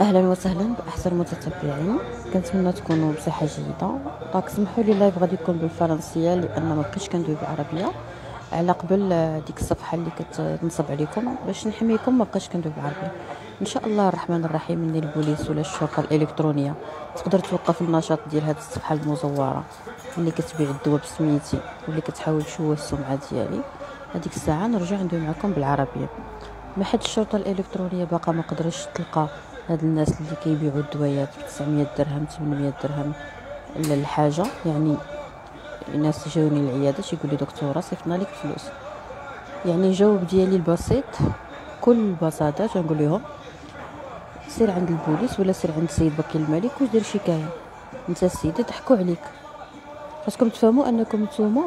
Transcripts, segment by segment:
اهلا وسهلا باحسن المتتبعين. كنتمنى تكونوا بصحه جيده. دونك سمحوا لي اللايف غادي يكون بالفرنسيه لان ما بقيتش كندوي بالعربيه على قبل ديك الصفحه اللي كتنصب عليكم باش نحميكم. ما بقيتش كندوي بالعربيه. ان شاء الله الرحمن الرحيم من البوليس ولا الشرطه الالكترونيه تقدر توقف النشاط ديال هذه الصفحه المزوره اللي كتبيع الدواء بسميتي واللي كتحاول تشوه السمعه ديالي. هذيك الساعه نرجع ندوي معكم بالعربيه. ما حد الشرطه الالكترونيه باقا ما قدرش تلقى هاد الناس اللي كيبيعوا الدويات ب 900 درهم 800 درهم الحاجه. يعني الناس جاوني للعياده تيقول لي دكتوره صيفطنا لك فلوس. يعني الجواب ديالي البسيط كل بساطه تنقول لهم سير عند البوليس ولا سير عند السيد وكيل الملك ودير شكايه. انت السيده ضحكوا عليك. خاصكم تفهموا انكم نتوما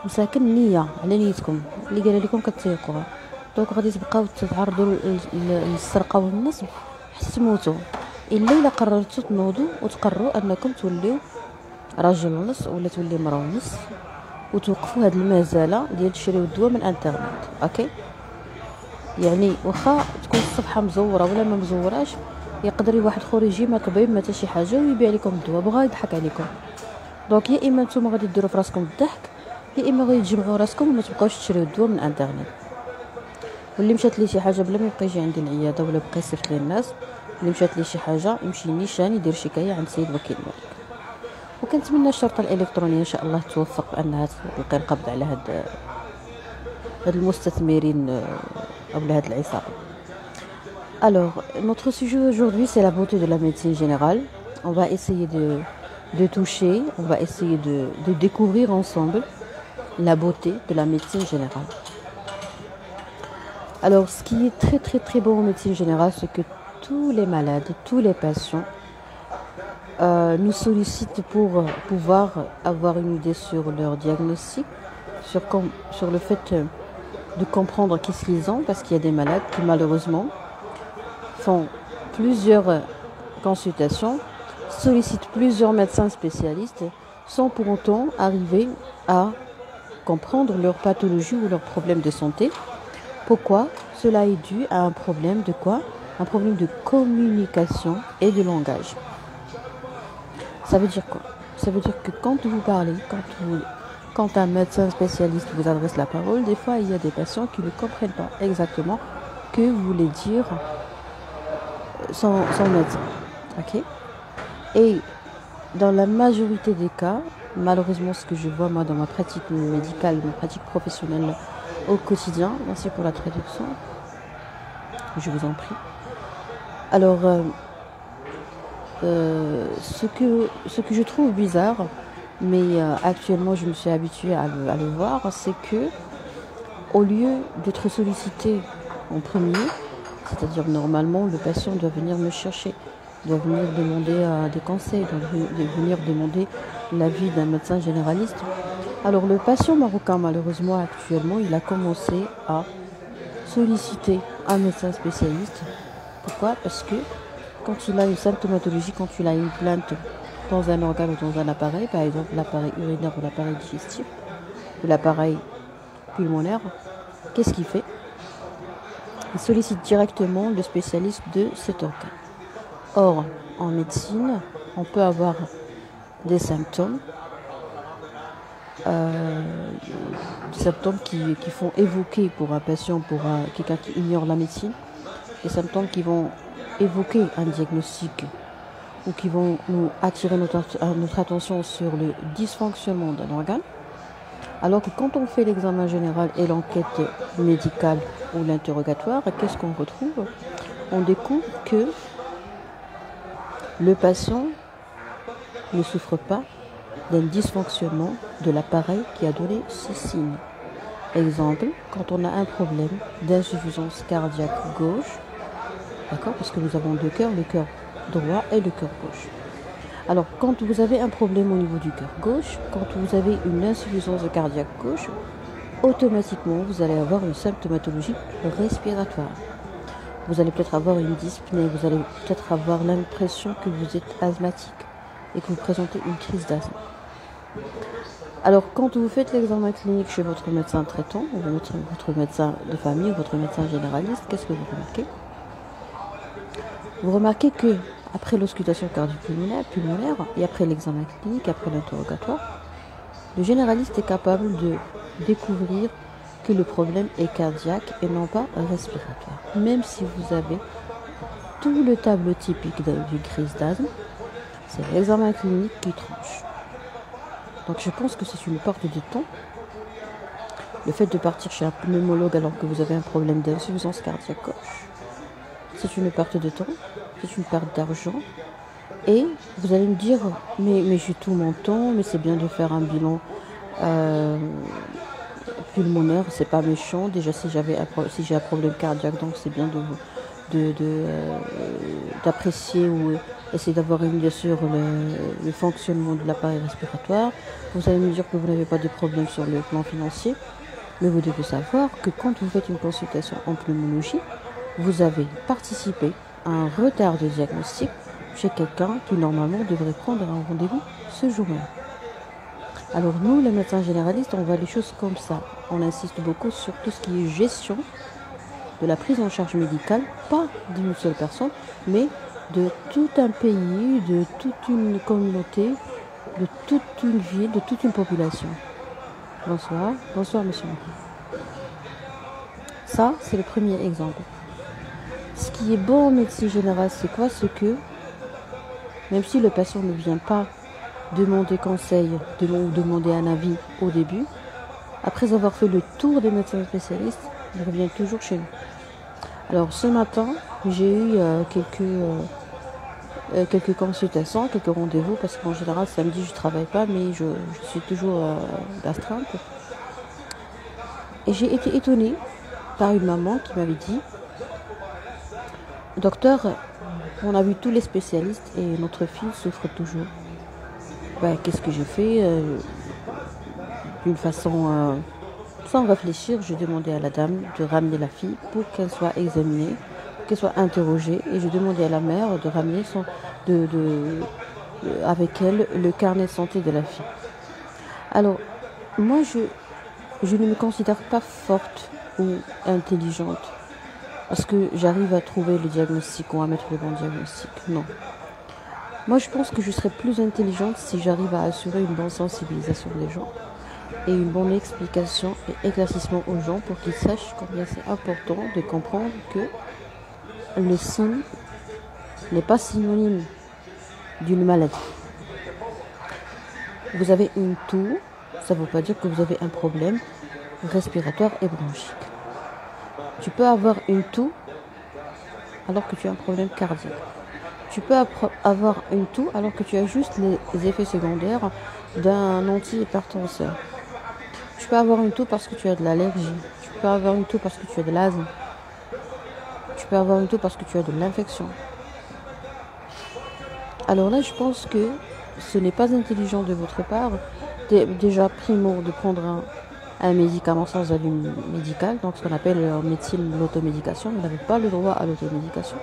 مساكن النيه على نيتكم اللي قال لكم كتيقوها. دونك غادي تبقاو تتعرضوا للسرقه والنصب حتى تموتوا الا قررتوا تنوضوا وتقرروا انكم توليو راجل ونص ولا تولي مرا ونص وتوقفوا هاد المزاله ديال تشريو الدواء من انترنت. اوكي، يعني واخا تكون الصفحه مزوره ولا ما مزوراش يقدر واحد اخر يجي ما طبيب ما حتى شي حاجه ويبيع لكم الدواء بغا يضحك عليكم. دونك يا اما نتوما غادي ديروا في راسكم الضحك يا اما غادي تجمعوا راسكم وما تبقاوش تشريو الدواء من انترنت. واللي مشات ليه شي حاجه بلا ما يبقى يجي عندي العياده ولا بقى يصيفط لي الناس، اللي مشات ليه شي حاجه يمشي نيشان يدير شكايه عند سيد وكيل الملك. وكنتمنى الشرطه الالكترونيه ان شاء الله توفق بانها تلقي القبض على هاد المستثمرين او هاد العصابه. Alors, notre sujet aujourd'hui, c'est la beauté de la médecine générale. On va essayer de toucher, on va essayer de découvrir ensemble la beauté de la médecine générale. Alors, ce qui est très très très beau en médecine générale, c'est que tous les malades, tous les patients nous sollicitent pour pouvoir avoir une idée sur leur diagnostic, sur le fait de comprendre qu'est-ce qu'ils ont, parce qu'il y a des malades qui malheureusement font plusieurs consultations, sollicitent plusieurs médecins spécialistes sans pour autant arriver à comprendre leur pathologie ou leur problème de santé. Pourquoi? Cela est dû à un problème de quoi? Un problème de communication et de langage. Ça veut dire quoi? Ça veut dire que quand vous parlez, quand un médecin spécialiste vous adresse la parole, des fois il y a des patients qui ne comprennent pas exactement que vous voulez dire son médecin. Okay? Et dans la majorité des cas, malheureusement ce que je vois moi dans ma pratique médicale, ma pratique professionnelle au quotidien, merci pour la traduction, je vous en prie. Alors, ce que je trouve bizarre, mais actuellement je me suis habituée à le voir, c'est que au lieu d'être sollicité en premier, c'est-à-dire normalement le patient doit venir me chercher, doit venir demander des conseils, doit venir demander l'avis d'un médecin généraliste. Alors le patient marocain malheureusement actuellement il a commencé à solliciter un médecin spécialiste. Pourquoi? Parce que quand il a une symptomatologie, quand il a une plainte dans un organe ou dans un appareil, par exemple l'appareil urinaire ou l'appareil digestif ou l'appareil pulmonaire, qu'est-ce qu'il fait? Il sollicite directement le spécialiste de cet organe. Or, en médecine, on peut avoir des symptômes qui font évoquer pour un patient, pour quelqu'un qui ignore la médecine, des symptômes qui vont évoquer un diagnostic ou qui vont nous attirer notre attention sur le dysfonctionnement d'un organe. Alors que quand on fait l'examen général et l'enquête médicale ou l'interrogatoire, qu'est-ce qu'on retrouve? On découvre que le patient ne souffre pas d'un dysfonctionnement de l'appareil qui a donné ces signes. Exemple, quand on a un problème d'insuffisance cardiaque gauche, d'accord, parce que nous avons deux cœurs, le cœur droit et le cœur gauche. Alors, quand vous avez un problème au niveau du cœur gauche, quand vous avez une insuffisance cardiaque gauche, automatiquement, vous allez avoir une symptomatologie respiratoire. Vous allez peut-être avoir une dyspnée, vous allez peut-être avoir l'impression que vous êtes asthmatique et que vous présentez une crise d'asthme. Alors, quand vous faites l'examen clinique chez votre médecin traitant, ou votre médecin de famille, ou votre médecin généraliste, qu'est-ce que vous remarquez? Vous remarquez que après l'auscultation cardio-pulmonaire et après l'examen clinique, après l'interrogatoire, le généraliste est capable de découvrir que le problème est cardiaque et non pas respiratoire. Même si vous avez tout le tableau typique d'une crise d'asthme, c'est l'examen clinique qui tranche. Donc je pense que c'est une perte de temps. Le fait de partir chez un pneumologue alors que vous avez un problème d'insuffisance cardiaque gauche, c'est une perte de temps, c'est une perte d'argent. Et vous allez me dire, mais j'ai tout mon temps, mais c'est bien de faire un bilan pulmonaire, c'est pas méchant. Déjà, si j'ai un problème cardiaque, donc c'est bien d'apprécier ou essayer d'avoir une idée sur le fonctionnement de l'appareil respiratoire. Vous allez me dire que vous n'avez pas de problème sur le plan financier, mais vous devez savoir que quand vous faites une consultation en pneumologie, vous avez participé à un retard de diagnostic chez quelqu'un qui normalement devrait prendre un rendez-vous ce jour-là. Alors nous, les médecins généralistes, on voit les choses comme ça. On insiste beaucoup sur tout ce qui est gestion de la prise en charge médicale, pas d'une seule personne, mais de tout un pays, de toute une communauté, de toute une ville, de toute une population. Bonsoir, bonsoir monsieur. Ça, c'est le premier exemple. Ce qui est bon en médecine générale, c'est quoi? C'est que même si le patient ne vient pas demander conseil ou demander un avis au début, après avoir fait le tour des médecins spécialistes, il revient toujours chez nous. Alors ce matin, j'ai eu quelques consultations, quelques rendez-vous, parce qu'en général samedi je ne travaille pas, mais je suis toujours d'astreinte. Et j'ai été étonnée par une maman qui m'avait dit: docteur, on a vu tous les spécialistes et notre fille souffre toujours. Qu'est-ce que j'ai fait? D'une façon sans réfléchir, j'ai demandé à la dame de ramener la fille pour qu'elle soit examinée, qu'elle soit interrogée, et j'ai demandé à la mère de ramener avec elle le carnet de santé de la fille. Alors, moi, je ne me considère pas forte ou intelligente parce que j'arrive à trouver le diagnostic ou à mettre le bon diagnostic. Non. Moi, je pense que je serais plus intelligente si j'arrive à assurer une bonne sensibilisation des gens et une bonne explication et éclaircissement aux gens pour qu'ils sachent combien c'est important de comprendre que le sein n'est pas synonyme d'une maladie. Vous avez une toux, ça ne veut pas dire que vous avez un problème respiratoire et bronchique. Tu peux avoir une toux alors que tu as un problème cardiaque. Tu peux avoir une toux alors que tu as juste les effets secondaires d'un antihypertenseur. Tu peux avoir une toux parce que tu as de l'allergie. Tu peux avoir une toux parce que tu as de l'asthme. Tu peux avoir une toux parce que tu as de l'infection. Alors là, je pense que ce n'est pas intelligent de votre part, déjà primo, de prendre un médicament sans avis médical, donc ce qu'on appelle en médecine l'automédication. Vous n'avez pas le droit à l'automédication.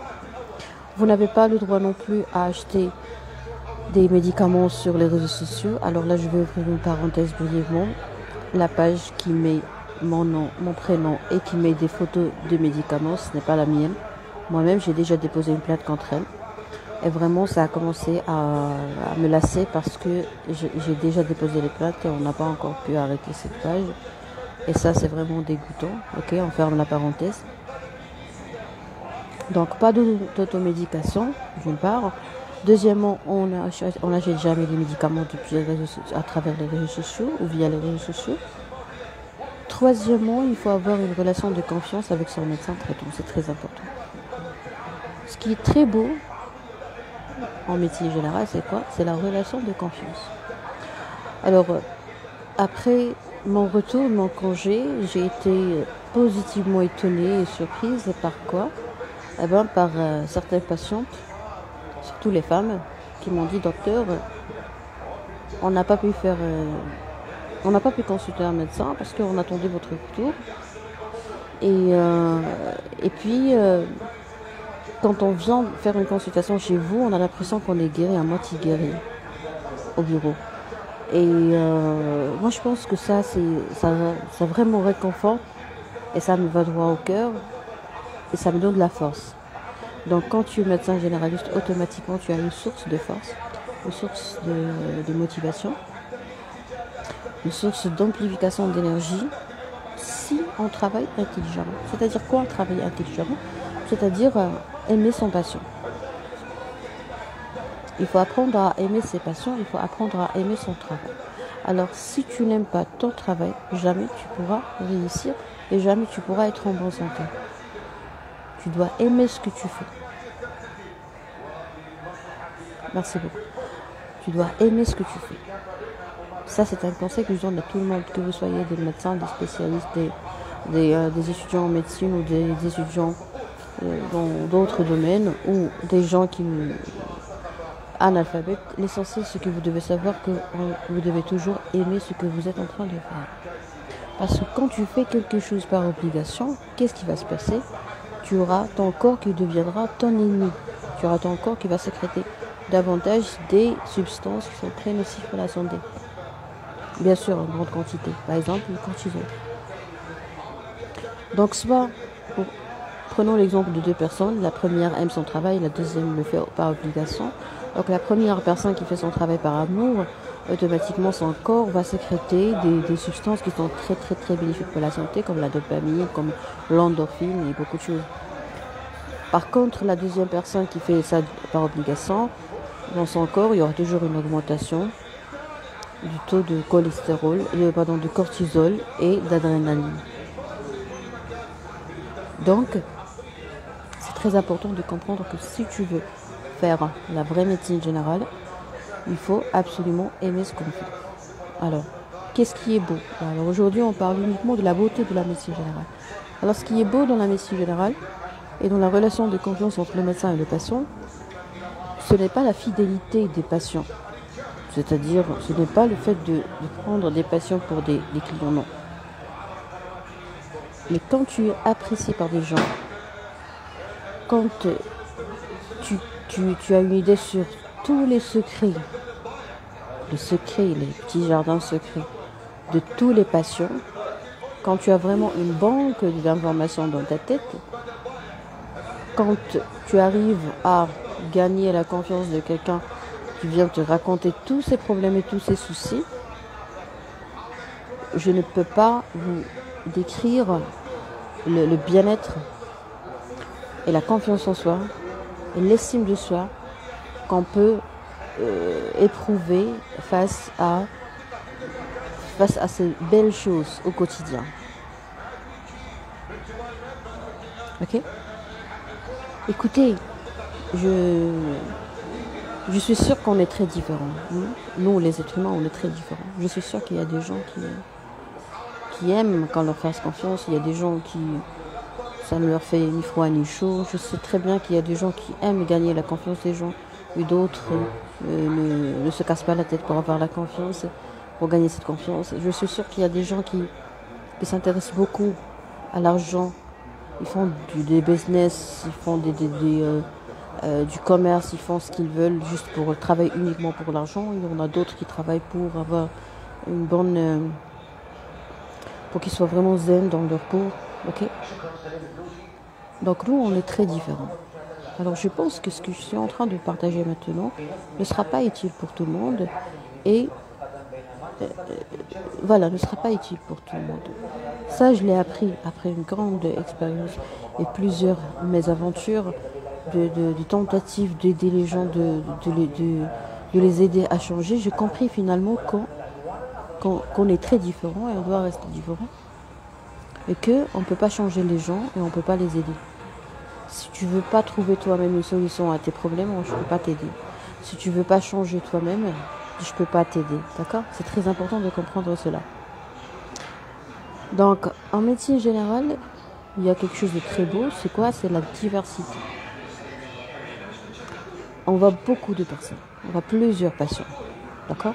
Vous n'avez pas le droit non plus à acheter des médicaments sur les réseaux sociaux. Alors là, je vais ouvrir une parenthèse brièvement. La page qui met mon nom, mon prénom et qui met des photos de médicaments, ce n'est pas la mienne. Moi-même, j'ai déjà déposé une plainte contre elle. Et vraiment, ça a commencé à me lasser parce que j'ai déjà déposé les plaintes et on n'a pas encore pu arrêter cette page. Et ça, c'est vraiment dégoûtant. Ok, on ferme la parenthèse. Donc, pas d'automédication, d'une part. Deuxièmement, on n'achète jamais les médicaments à travers les réseaux sociaux ou via les réseaux sociaux. Troisièmement, il faut avoir une relation de confiance avec son médecin traitant. C'est très important. Ce qui est très beau en médecine générale, c'est quoi? C'est la relation de confiance. Alors, après mon retour, mon congé, j'ai été positivement étonnée et surprise par quoi? Par certaines patientes, surtout les femmes, qui m'ont dit: docteur, on n'a pas pu consulter un médecin parce qu'on attendait votre retour. Et puis, quand on vient faire une consultation chez vous, on a l'impression qu'on est guéri, à moitié guéri au bureau. Et moi, je pense que ça vraiment réconforte et ça me va droit au cœur et ça me donne de la force. Donc quand tu es médecin généraliste, automatiquement tu as une source de force, une source de motivation, une source d'amplification d'énergie si on travaille intelligemment. C'est-à-dire quoi travailler intelligemment? C'est-à-dire aimer son patient. Il faut apprendre à aimer ses patients, il faut apprendre à aimer son travail. Alors si tu n'aimes pas ton travail, jamais tu pourras réussir et jamais tu pourras être en bonne santé. Tu dois aimer ce que tu fais. Merci beaucoup. Tu dois aimer ce que tu fais. Ça, c'est un conseil que je donne à tout le monde, que vous soyez des médecins, des spécialistes, des étudiants en médecine ou des étudiants dans d'autres domaines ou des gens qui analphabètes. L'essentiel, c'est que vous devez savoir que vous devez toujours aimer ce que vous êtes en train de faire. Parce que quand tu fais quelque chose par obligation, qu'est-ce qui va se passer? Tu auras ton corps qui deviendra ton ennemi. Tu auras ton corps qui va sécréter davantage des substances qui sont très nocives pour la santé. Bien sûr, en grande quantité. Par exemple, le cortisol. Donc, prenons l'exemple de deux personnes. La première aime son travail, la deuxième le fait par obligation. Donc, la première personne qui fait son travail par amour, automatiquement, son corps va sécréter des substances qui sont très, très, très bénéfiques pour la santé, comme la dopamine, comme l'endorphine et beaucoup de choses. Par contre, la deuxième personne qui fait ça par obligation, dans son corps, il y aura toujours une augmentation du taux de cholestérol, de cortisol et d'adrénaline. Donc, c'est très important de comprendre que si tu veux faire la vraie médecine générale, il faut absolument aimer ce qu'on fait. Alors, qu'est-ce qui est beau? Alors aujourd'hui, on parle uniquement de la beauté de la médecine générale. Alors, ce qui est beau dans la médecine générale et dans la relation de confiance entre le médecin et le patient, ce n'est pas la fidélité des patients. C'est-à-dire, ce n'est pas le fait de prendre des patients pour des clients, non. Mais quand tu es apprécié par des gens, quand tu as une idée sur tous les secrets, les petits jardins secrets de tous les patients, quand tu as vraiment une banque d'informations dans ta tête, quand tu arrives à gagner la confiance de quelqu'un qui vient te raconter tous ses problèmes et tous ses soucis, je ne peux pas vous décrire le bien-être et la confiance en soi et l'estime de soi qu'on peut éprouver face à ces belles choses au quotidien. Ok? Écoutez, je suis sûre qu'on est très différents. Nous, les êtres humains, on est très différents. Je suis sûre qu'il y a des gens qui aiment qu'on leur fasse confiance. Il y a des gens qui, ça ne leur fait ni froid ni chaud. Je sais très bien qu'il y a des gens qui aiment gagner la confiance des gens. Et d'autres ne se cassent pas la tête pour avoir la confiance, pour gagner cette confiance. Je suis sûre qu'il y a des gens qui s'intéressent beaucoup à l'argent. Ils font des business, ils font du commerce, ils font ce qu'ils veulent juste pour travailler uniquement pour l'argent. Il y en a d'autres qui travaillent pour avoir une bonne... pour qu'ils soient vraiment zen dans leur peau. Ok? Donc nous, on est très différents. Alors je pense que ce que je suis en train de partager maintenant ne sera pas utile pour tout le monde et ne sera pas utile pour tout le monde. Ça, je l'ai appris après une grande expérience et plusieurs mésaventures de tentatives d'aider les gens, de les aider à changer. J'ai compris finalement qu'on est très différents et on doit rester différents et qu'on ne peut pas changer les gens et on ne peut pas les aider. Si tu veux pas trouver toi-même une solution à tes problèmes, je ne peux pas t'aider. Si tu veux pas changer toi-même, je ne peux pas t'aider. D'accord? C'est très important de comprendre cela. Donc, en médecine générale, il y a quelque chose de très beau. C'est quoi? C'est la diversité. On voit beaucoup de personnes. On voit plusieurs patients. D'accord?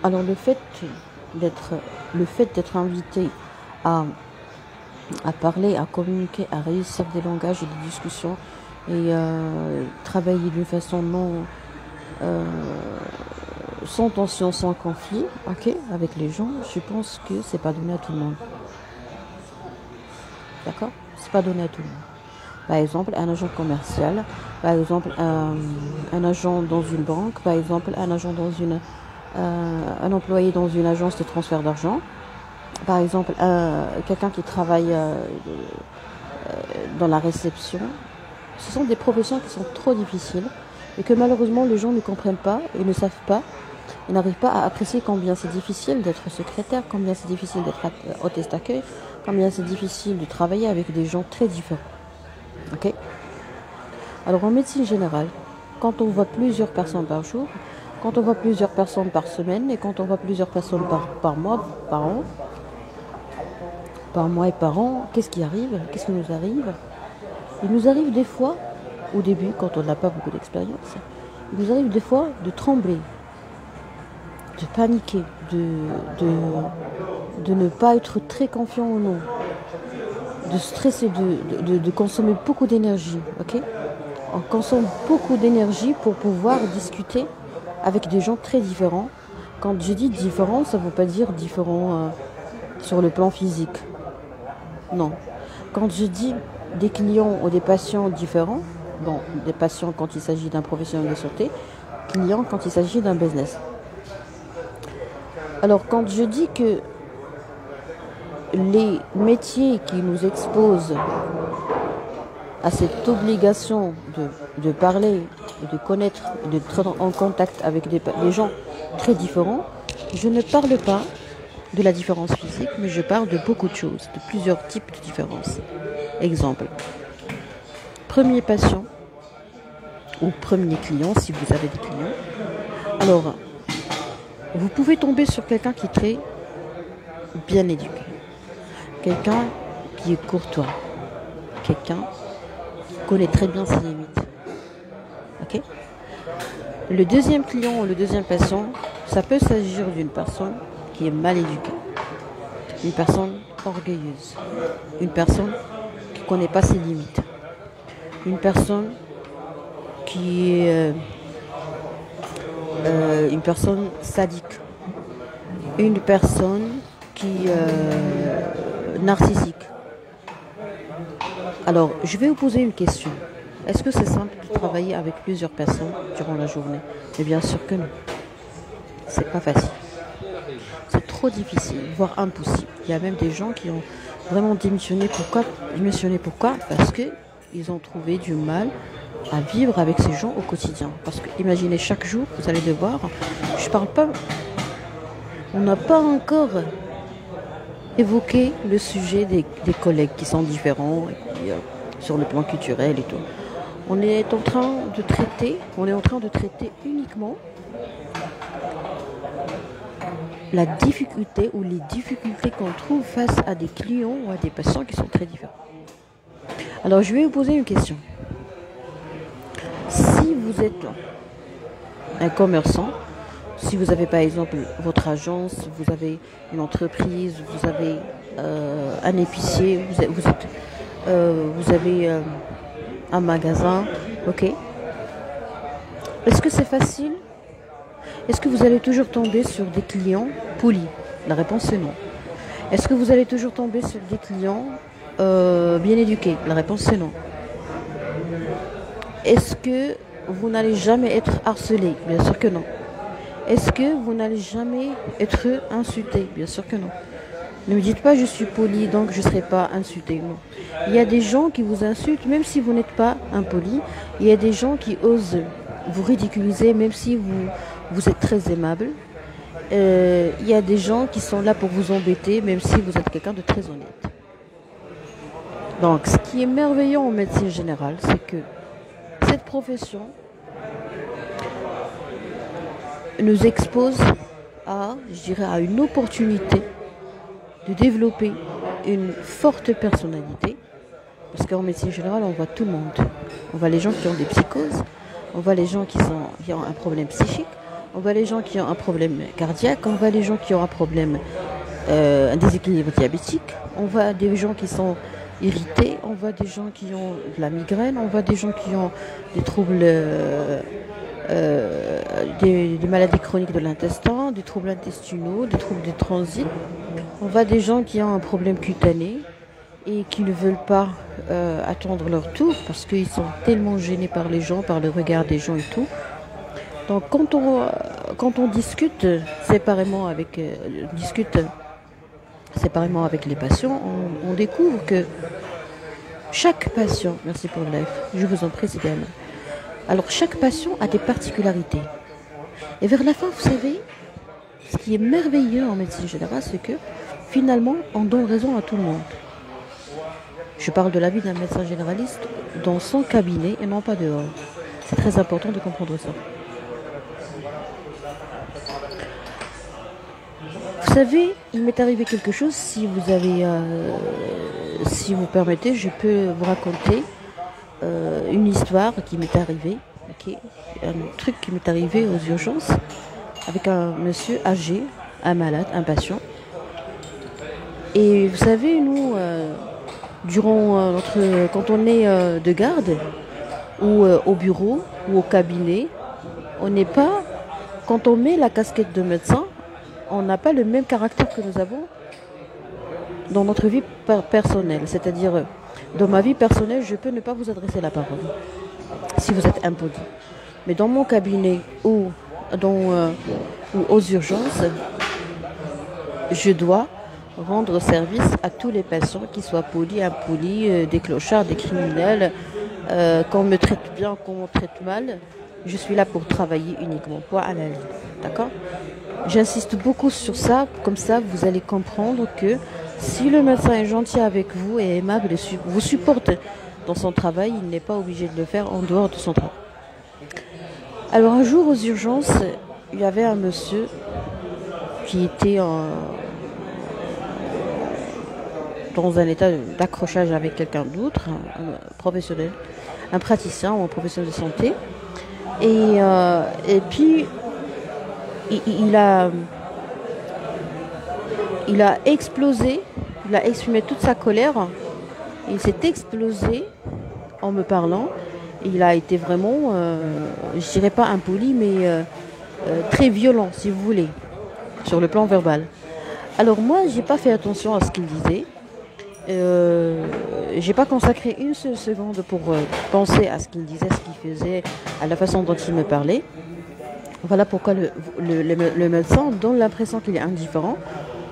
Alors le fait d'être invité à parler, à communiquer, à réussir des langages et des discussions et travailler d'une façon sans tension, sans conflit, ok, avec les gens, je pense que c'est pas donné à tout le monde. D'accord? C'est pas donné à tout le monde. Par exemple, un agent commercial, par exemple, un agent dans une banque, par exemple, un employé dans une agence de transfert d'argent, par exemple, quelqu'un qui travaille dans la réception. Ce sont des professions qui sont trop difficiles et que malheureusement les gens ne comprennent pas et ne savent pas. Ils n'arrivent pas à apprécier combien c'est difficile d'être secrétaire, combien c'est difficile d'être hôtesse d'accueil, combien c'est difficile de travailler avec des gens très différents. Ok? Alors en médecine générale, quand on voit plusieurs personnes par jour, quand on voit plusieurs personnes par semaine et quand on voit plusieurs personnes par mois, par mois et par an, qu'est-ce qui arrive? Qu'est-ce qui nous arrive? Il nous arrive des fois, au début, quand on n'a pas beaucoup d'expérience, il nous arrive des fois de trembler, de paniquer, de ne pas être très confiant en nous, de stresser, de consommer beaucoup d'énergie, ok? On consomme beaucoup d'énergie pour pouvoir discuter avec des gens très différents. Quand je dis différents, ça ne veut pas dire différents sur le plan physique. Non. Quand je dis des clients ou des patients différents, bon, des patients quand il s'agit d'un professionnel de santé, clients quand il s'agit d'un business. Alors quand je dis que les métiers qui nous exposent à cette obligation de parler, de connaître, d'être en contact avec des gens très différents, je ne parle pas de la différence physique, mais je parle de beaucoup de choses, de plusieurs types de différences. Exemple, premier patient ou premier client, si vous avez des clients. Alors, vous pouvez tomber sur quelqu'un qui est très bien éduqué, quelqu'un qui est courtois, quelqu'un qui connaît très bien ses limites. Ok? Le deuxième client ou le deuxième patient, ça peut s'agir d'une personne qui est mal éduquée, une personne orgueilleuse, une personne qui ne connaît pas ses limites, une personne qui est une personne sadique, une personne qui est narcissique. Alors, je vais vous poser une question. Est-ce que c'est simple de travailler avec plusieurs personnes durant la journée? Mais bien sûr que non. C'est pas facile. C'est trop difficile, voire impossible. Il y a même des gens qui ont vraiment démissionné. Pourquoi? Parce qu'ils ont trouvé du mal à vivre avec ces gens au quotidien. Parce que imaginez, chaque jour, vous allez devoir... Je parle pas... On n'a pas encore évoqué le sujet des collègues qui sont différents et puis, sur le plan culturel et tout. On est en train de traiter uniquement la difficulté ou les difficultés qu'on trouve face à des clients ou à des patients qui sont très différents. Alors, je vais vous poser une question. Si vous êtes un commerçant, si vous avez par exemple votre agence, vous avez une entreprise, vous avez un épicier, vous avez un magasin, ok? Est-ce que c'est facile? Est-ce que vous allez toujours tomber sur des clients polis? La réponse est non. Est-ce que vous allez toujours tomber sur des clients bien éduqués? La réponse est non. Est-ce que vous n'allez jamais être harcelé? Bien sûr que non. Est-ce que vous n'allez jamais être insulté? Bien sûr que non. Ne me dites pas je suis poli donc je ne serai pas insulté. Non. Il y a des gens qui vous insultent même si vous n'êtes pas impoli. Il y a des gens qui osent vous ridiculiser même si vous êtes très aimable. Il y a des gens qui sont là pour vous embêter même si vous êtes quelqu'un de très honnête. Donc ce qui est merveilleux en médecine générale, c'est que cette profession nous expose à une opportunité de développer une forte personnalité. Parce qu'en médecine générale, on voit tout le monde. On voit les gens qui ont des psychoses, on voit les gens qui ont un problème psychique, on voit les gens qui ont un problème cardiaque, on voit les gens qui ont un problème, un déséquilibre diabétique, on voit des gens qui sont irrités, on voit des gens qui ont de la migraine, on voit des gens qui ont des troubles des maladies chroniques de l'intestin, des troubles intestinaux, des troubles de transit. On voit des gens qui ont un problème cutané et qui ne veulent pas attendre leur tour parce qu'ils sont tellement gênés par les gens, par le regard des gens et tout. Donc quand on discute séparément avec les patients, on découvre que chaque patient, merci pour le live, je vous en prie, c'est bien. Alors chaque patient a des particularités. Et vers la fin, vous savez, ce qui est merveilleux en médecine générale, c'est que finalement, on donne raison à tout le monde. Je parle de l'avis d'un médecin généraliste dans son cabinet et non pas dehors. C'est très important de comprendre ça. Vous savez, il m'est arrivé quelque chose, si vous permettez, je peux vous raconter une histoire qui m'est arrivée, okay, un truc qui m'est arrivé aux urgences avec un monsieur âgé, un malade, un patient. Et vous savez, nous, quand on est de garde ou au bureau ou au cabinet, on n'est pas, quand on met la casquette de médecin, on n'a pas le même caractère que nous avons dans notre vie personnelle. C'est-à-dire, dans ma vie personnelle, je peux ne pas vous adresser la parole si vous êtes impoli. Mais dans mon cabinet ou aux urgences, je dois rendre service à tous les patients, qu'ils soient polis, impolis, des clochards, des criminels, qu'on me traite bien, qu'on me traite mal. Je suis là pour travailler uniquement, point à la ligne. D'accord ? J'insiste beaucoup sur ça, comme ça vous allez comprendre que si le médecin est gentil avec vous et aimable et vous supporte dans son travail, il n'est pas obligé de le faire en dehors de son travail. Alors un jour aux urgences, il y avait un monsieur qui était dans un état d'accrochage avec quelqu'un d'autre, un professionnel, un praticien ou un professionnel de santé. Et puis il a explosé, il a exprimé toute sa colère, il s'est explosé en me parlant. Il a été vraiment, je dirais pas impoli, mais très violent, si vous voulez, sur le plan verbal. Alors moi, j'ai pas fait attention à ce qu'il disait. J'ai pas consacré une seule seconde pour penser à ce qu'il disait, ce qu'il faisait, à la façon dont il me parlait. Voilà pourquoi le médecin donne l'impression qu'il est indifférent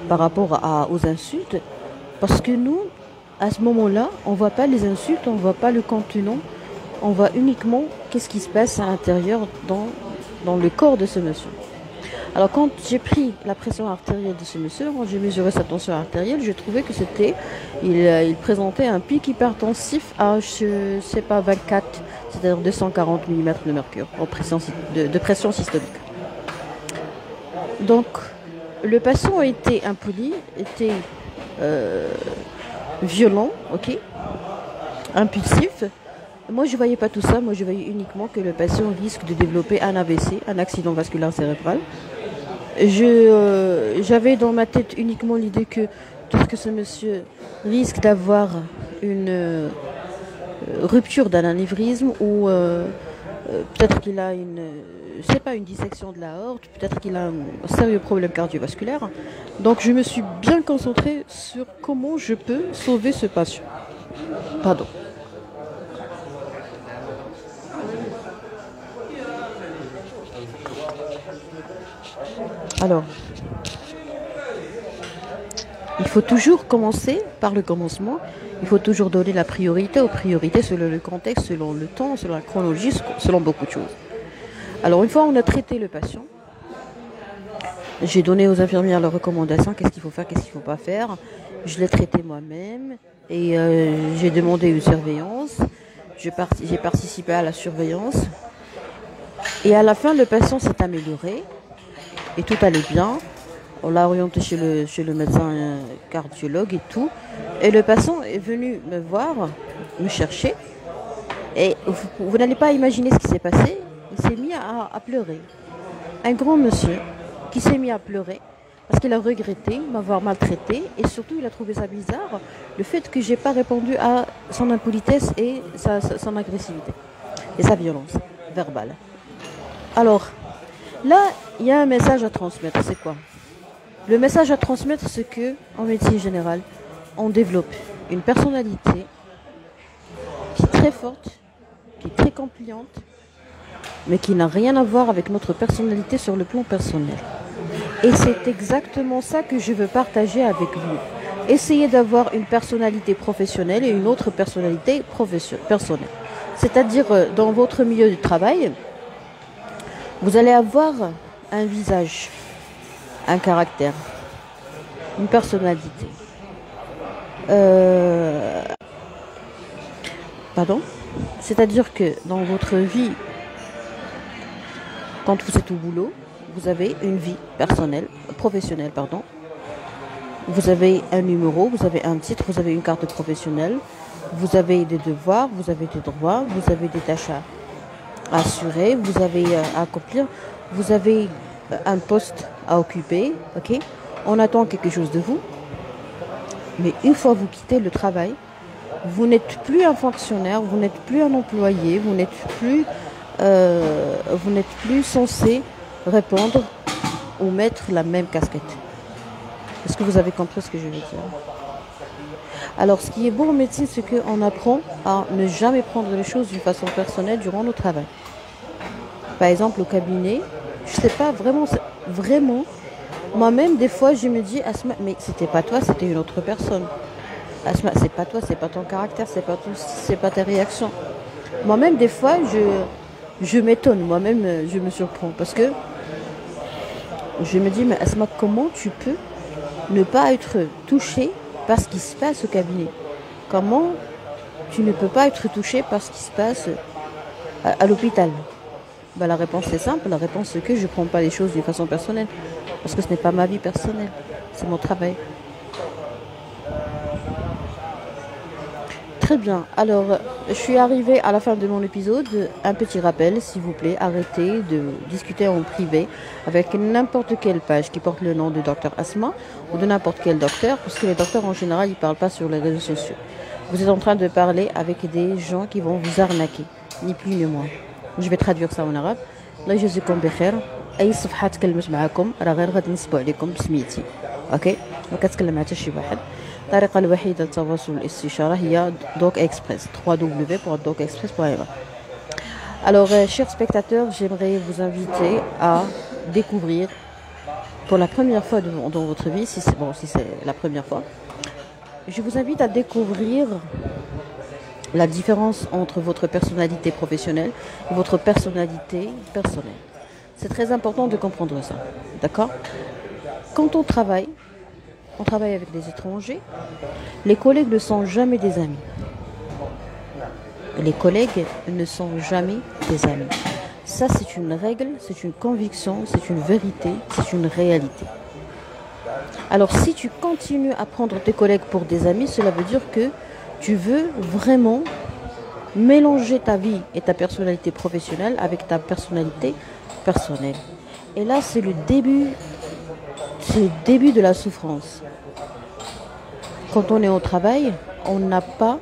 par rapport aux insultes. Parce que nous, à ce moment-là, on ne voit pas les insultes, on ne voit pas le contenu, on voit uniquement qu'est-ce qui se passe à l'intérieur dans le corps de ce monsieur. Alors quand j'ai pris la pression artérielle de ce monsieur, quand j'ai mesuré sa tension artérielle, j'ai trouvé que il présentait un pic hypertensif à, je ne sais pas, 24, c'est-à-dire 240 mm de mercure de pression systolique. Donc le patient était impoli, était violent, ok, impulsif. Moi je ne voyais pas tout ça, moi je voyais uniquement que le patient risque de développer un AVC, un accident vasculaire cérébral. J'avais dans ma tête uniquement l'idée que peut-être que ce monsieur risque d'avoir une rupture d'un anévrisme ou peut-être qu'il a une dissection de l'aorte, peut-être qu'il a un sérieux problème cardiovasculaire. Donc je me suis bien concentrée sur comment je peux sauver ce patient. Pardon. Alors, il faut toujours commencer par le commencement. Il faut toujours donner la priorité aux priorités selon le contexte, selon le temps, selon la chronologie, selon beaucoup de choses. Alors, une fois on a traité le patient, j'ai donné aux infirmières leurs recommandations, qu'est-ce qu'il faut faire, qu'est-ce qu'il ne faut pas faire. Je l'ai traité moi-même et j'ai demandé une surveillance. J'ai participé à la surveillance. Et à la fin, le patient s'est amélioré. Et tout allait bien. On l'a orienté chez le médecin cardiologue et tout. Et le patient est venu me voir, me chercher. Et vous n'allez pas imaginer ce qui s'est passé. Il s'est mis à pleurer. Un grand monsieur qui s'est mis à pleurer parce qu'il a regretté m'avoir maltraité. Et surtout, il a trouvé ça bizarre, le fait que je n'ai pas répondu à son impolitesse et son agressivité. Et sa violence verbale. Alors, là, il y a un message à transmettre. C'est quoi? Le message à transmettre, c'est que en médecine générale, on développe une personnalité qui est très forte, qui est très compliante, mais qui n'a rien à voir avec notre personnalité sur le plan personnel. Et c'est exactement ça que je veux partager avec vous. Essayez d'avoir une personnalité professionnelle et une autre personnalité personnelle. C'est-à-dire, dans votre milieu de travail, vous allez avoir un visage, un caractère, une personnalité. Pardon? C'est-à-dire que dans votre vie, quand vous êtes au boulot, vous avez une vie professionnelle, pardon. Vous avez un numéro, vous avez un titre, vous avez une carte professionnelle, vous avez des devoirs, vous avez des droits, vous avez des tâches à assurer, vous avez à accomplir, vous avez un poste à occuper, ok? On attend quelque chose de vous, mais une fois vous quittez le travail, vous n'êtes plus un fonctionnaire, vous n'êtes plus un employé, vous n'êtes plus censé répondre ou mettre la même casquette. Est-ce que vous avez compris ce que je veux dire? Alors, ce qui est bon en médecine, c'est qu'on apprend à ne jamais prendre les choses d'une façon personnelle durant notre travail. Par exemple, au cabinet, je sais pas, vraiment, moi-même, des fois, je me dis, Asma, mais c'était pas toi, c'était une autre personne. Asma, c'est pas toi, c'est pas ton caractère, c'est pas tes réactions. Moi-même, des fois, je m'étonne, moi-même, je me surprends. Parce que je me dis, mais Asma, comment tu peux ne pas être touché par ce qui se passe au cabinet? Comment tu ne peux pas être touché par ce qui se passe à l'hôpital? Ben, la réponse est simple, la réponse c'est que je ne prends pas les choses d'une façon personnelle. Parce que ce n'est pas ma vie personnelle, c'est mon travail. Très bien, alors je suis arrivée à la fin de mon épisode. Un petit rappel, s'il vous plaît, arrêtez de discuter en privé avec n'importe quelle page qui porte le nom de docteur Asma ou de n'importe quel docteur, parce que les docteurs en général, ils ne parlent pas sur les réseaux sociaux. Vous êtes en train de parler avec des gens qui vont vous arnaquer, ni plus ni moins. Je vais traduire ça en arabe. الله يجزيكم بخير. اي صفحه تكلمت معكم راه غير غادي نصبوا عليكم بسميتي. اوكي ما كتكلم مع حتى شي واحد. الطريقه الوحيده للتواصل والاستشاره هي دوك اكسبريس www.docexpress.fr. Alors chers spectateurs, j'aimerais vous inviter à découvrir pour la première fois dans votre vie, si c'est la première fois, je vous invite à découvrir la différence entre votre personnalité professionnelle et votre personnalité personnelle. C'est très important de comprendre ça, d'accord? Quand on travaille avec des étrangers, les collègues ne sont jamais des amis. Les collègues ne sont jamais des amis. Ça, c'est une règle, c'est une conviction, c'est une vérité, c'est une réalité. Alors, si tu continues à prendre tes collègues pour des amis, cela veut dire que tu veux vraiment mélanger ta vie et ta personnalité professionnelle avec ta personnalité personnelle. Et là, c'est le début de la souffrance. Quand on est au travail, on n'a pas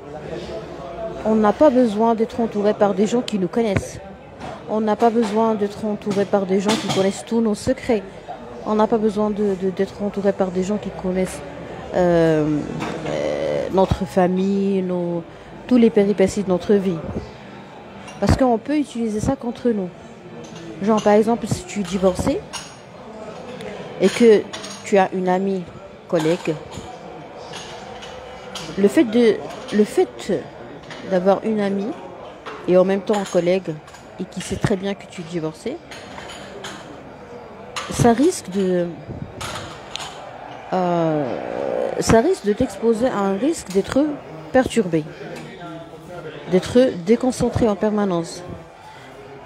besoin d'être entouré par des gens qui nous connaissent. On n'a pas besoin d'être entouré par des gens qui connaissent tous nos secrets. On n'a pas besoin d'être entouré par des gens qui connaissent notre famille, tous les péripéties de notre vie. Parce qu'on peut utiliser ça contre nous. Genre par exemple, si tu es divorcé et que tu as une amie, collègue, le fait d'avoir une amie et en même temps un collègue et qui sait très bien que tu es divorcé, ça risque de t'exposer à un risque d'être perturbé, d'être déconcentré en permanence.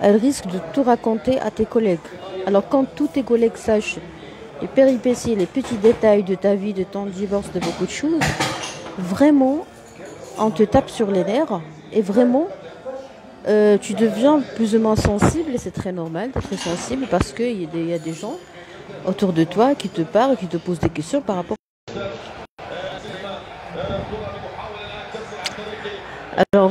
Elle risque de tout raconter à tes collègues. Alors quand tous tes collègues sachent les péripéties, les petits détails de ta vie, de ton divorce, de beaucoup de choses, vraiment, on te tape sur les nerfs et vraiment, tu deviens plus ou moins sensible, et c'est très normal d'être sensible parce qu'il y a des gens autour de toi qui te parlent, qui te posent des questions par rapport. Alors,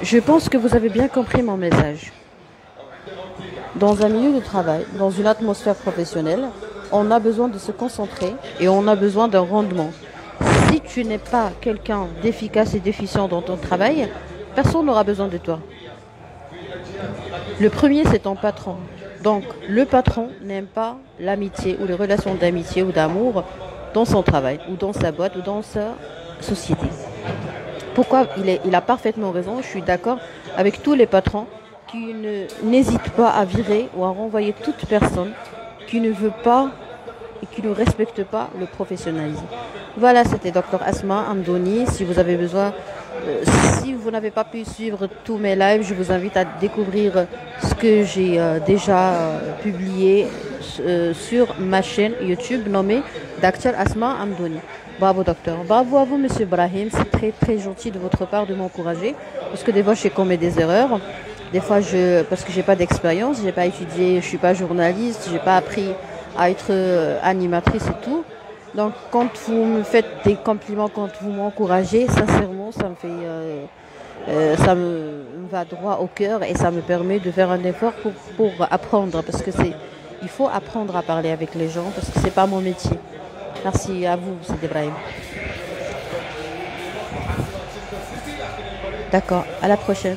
Je pense que vous avez bien compris mon message. Dans un milieu de travail, dans une atmosphère professionnelle, on a besoin de se concentrer et on a besoin d'un rendement. Si tu n'es pas quelqu'un d'efficace et d'efficient dans ton travail, personne n'aura besoin de toi. Le premier, c'est ton patron. Donc, le patron n'aime pas l'amitié ou les relations d'amitié ou d'amour dans son travail, ou dans sa boîte, ou dans sa société. Pourquoi il a parfaitement raison, je suis d'accord avec tous les patrons qui n'hésitent pas à virer ou à renvoyer toute personne qui ne veut pas et qui ne respecte pas le professionnalisme. Voilà, c'était Dr Asma Amdouni. Si vous avez besoin, si vous n'avez pas pu suivre tous mes lives, je vous invite à découvrir ce que j'ai déjà publié sur ma chaîne YouTube nommée Dr Asma Amdouni. Bravo docteur, bravo à vous monsieur Brahim, c'est très très gentil de votre part de m'encourager, parce que des fois je commets des erreurs, des fois parce que j'ai pas d'expérience, j'ai pas étudié, je suis pas journaliste, j'ai pas appris à être animatrice et tout. Donc quand vous me faites des compliments, quand vous m'encouragez, sincèrement ça me fait, ça me va droit au cœur et ça me permet de faire un effort pour apprendre, parce que il faut apprendre à parler avec les gens, parce que c'est pas mon métier. Merci à vous, c'est Ibrahim. D'accord, à la prochaine.